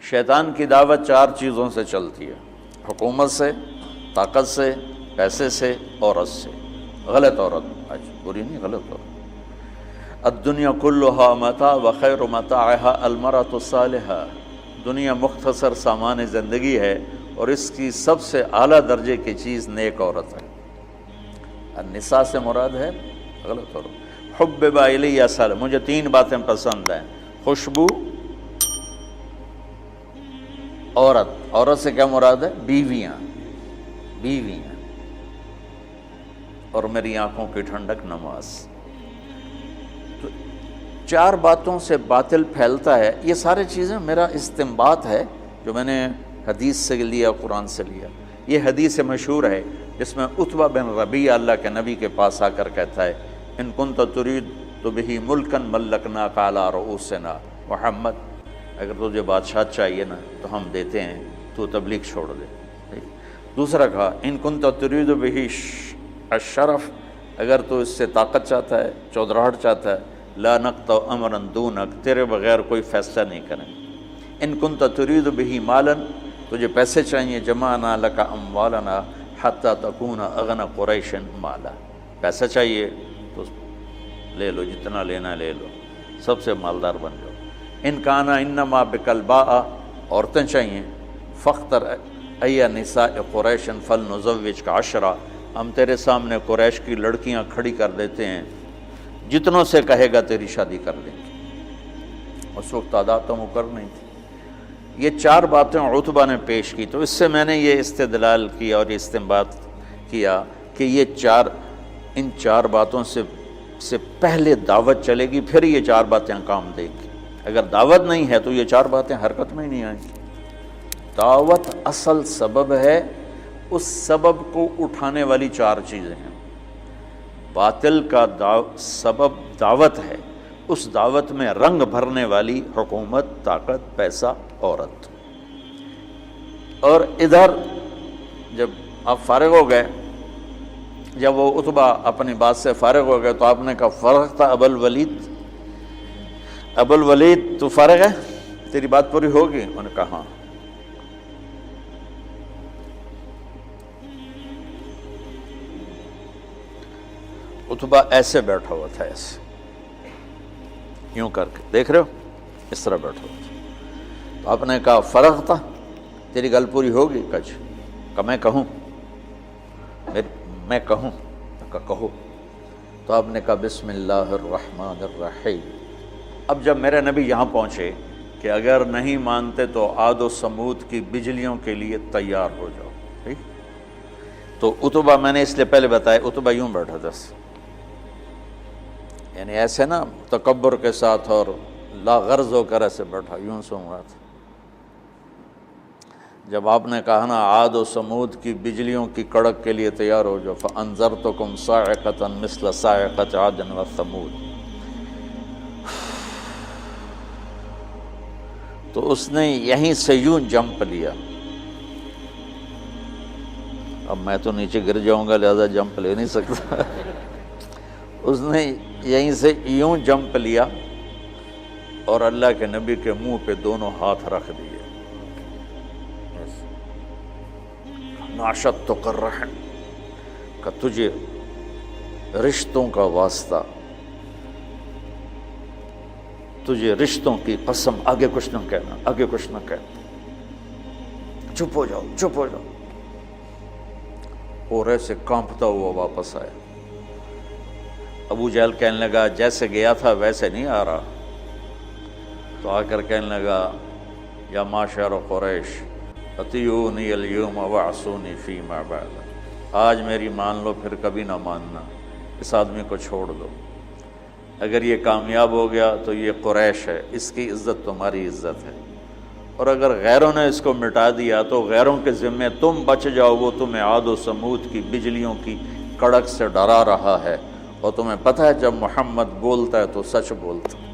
شیطان کی دعوت 4 چیزوں سے چلتی ہے: حکومت سے، طاقت سے، پیسے سے، عورت سے۔ غلط عورت، بری نہیں، غلط عورت۔ الدنیا کلھا متاع وخیر متاعها المرأة الصالحة۔ دنیا مختصر سامان زندگی ہے اور اس کی سب سے اعلیٰ درجے کی چیز نیک عورت ہے۔ النساء سے مراد ہے غلط عورت۔ حبب الی صالح، مجھے 3 باتیں پسند ہیں: خوشبو، عورت۔ عورت سے کیا مراد ہے؟ بیویاں، بیویاں، اور میری آنکھوں کی ٹھنڈک نماز۔ تو 4 باتوں سے باطل پھیلتا ہے۔ یہ ساری چیزیں میرا استنباط ہے جو میں نے حدیث سے لیا، قرآن سے لیا۔ یہ حدیث مشہور ہے جس میں عتبہ بن ربیعہ اللہ کے نبی کے پاس آ کر کہتا ہے: ان کنت ترید تو بہ ملکا ملکناک علی رؤوسنا محمد، اگر تجھے بادشاہ چاہیے نا تو ہم دیتے ہیں، تو تبلیغ چھوڑ دے۔ دوسرا کہا: ان کنت ترید بہ الشرف، اگر تو اس سے طاقت چاہتا ہے، چودراہٹ چاہتا ہے، لا نقطع امرا دونک، تیرے بغیر کوئی فیصلہ نہیں کریں۔ ان کنت ترید بہ مالا، تجھے پیسے چاہیے، جمعنا لک اموالنا حتی تکون اغنى قریش مالا، پیسہ چاہیے تو لے لو، جتنا لینا لے لو، سب سے مالدار بن جاؤ۔ ان کانا انما بک الباء، عورتیں چاہیے، فاختر ای نساء قریش فلنزوجک 10، ہم تیرے سامنے قریش کی لڑکیاں کھڑی کر دیتے ہیں، جتنوں سے کہے گا تیری شادی کر دیں گے۔ اس وقت تعداد تو مقرر نہیں تھی۔ یہ 4 باتیں عتبہ نے پیش کی، تو اس سے میں نے یہ استدلال کیا اور یہ استنباط کیا کہ ان 4 باتوں سے پہلے دعوت چلے گی، پھر یہ 4 باتیں کام دیں گی۔ اگر دعوت نہیں ہے تو یہ 4 باتیں حرکت میں ہی نہیں آئیں گی۔ دعوت اصل سبب ہے، اس سبب کو اٹھانے والی 4 چیزیں ہیں۔ باطل کا سبب دعوت ہے، اس دعوت میں رنگ بھرنے والی حکومت، طاقت، پیسہ، عورت۔ اور ادھر جب آپ فارغ ہو گئے، جب وہ عتبہ اپنی بات سے فارغ ہو گئے تو آپ نے کہا: فرغت ابا الولید، ابو الولید تو فارغ ہے، تیری بات پوری ہوگی؟ انہوں نے کہا ہاں۔ عتبہ ایسے بیٹھا ہوا تھا، ایسے یوں کر کے، دیکھ رہے ہو، اس طرح بیٹھا ہوا تھا۔ تو آپ نے کہا: فرغت، تیری گل پوری ہوگی؟ کہ میں کہوں؟ میں کہوں؟ کہو۔ تو آپ نے کہا: بسم اللہ الرحمن الرحیم۔ اب جب میرے نبی یہاں پہنچے کہ اگر نہیں مانتے تو عاد و سمود کی بجلیوں کے لیے تیار ہو جاؤ، ٹھیک؟ تو عتبہ، میں نے اس لیے پہلے بتایا، عتبہ یوں بیٹھا تھا، یعنی ایسے نا تکبر کے ساتھ اور لا غرض ہو کر ایسے بیٹھا، یوں سن رہا تھا۔ جب آپ نے کہا نا عاد و سمود کی بجلیوں کی کڑک کے لیے تیار ہو جاؤ، فَأَنذَرْتُكُمْ صَاعِقَةً مِثْلَ صَاعِقَةِ عَادٍ وَثَمُودَ، تو اس نے یہیں سے یوں جمپ لیا۔ اب میں تو نیچے گر جاؤں گا لہذا جمپ لے نہیں سکتا۔ اس نے یہیں سے یوں جمپ لیا اور اللہ کے نبی کے منہ پہ دونوں ہاتھ رکھ دیے۔ ناشدتک الرحم، کہ تجھے رشتوں کا واسطہ، تجھے رشتوں کی قسم، آگے کچھ نہ کہنا، آگے کچھ نہ کہنا، چپ ہو جاؤ، چپ ہو جاؤ۔ اور ایسے کانپتا ہوا واپس آیا۔ ابو جہل کہنے لگا جیسے گیا تھا ویسے نہیں آ رہا، تو آ کر کہنے لگا: یا معشر قریش اطیعونی اليوم وعصونی فیما بعد، آج میری مان لو پھر کبھی نہ ماننا، اس آدمی کو چھوڑ دو، اگر یہ کامیاب ہو گیا تو یہ قریش ہے، اس کی عزت تمہاری عزت ہے، اور اگر غیروں نے اس کو مٹا دیا تو غیروں کے ذمے تم بچ جاؤ، وہ تمہیں عاد و سمود کی بجلیوں کی کڑک سے ڈرا رہا ہے، اور تمہیں پتہ ہے جب محمد بولتا ہے تو سچ بولتا ہے۔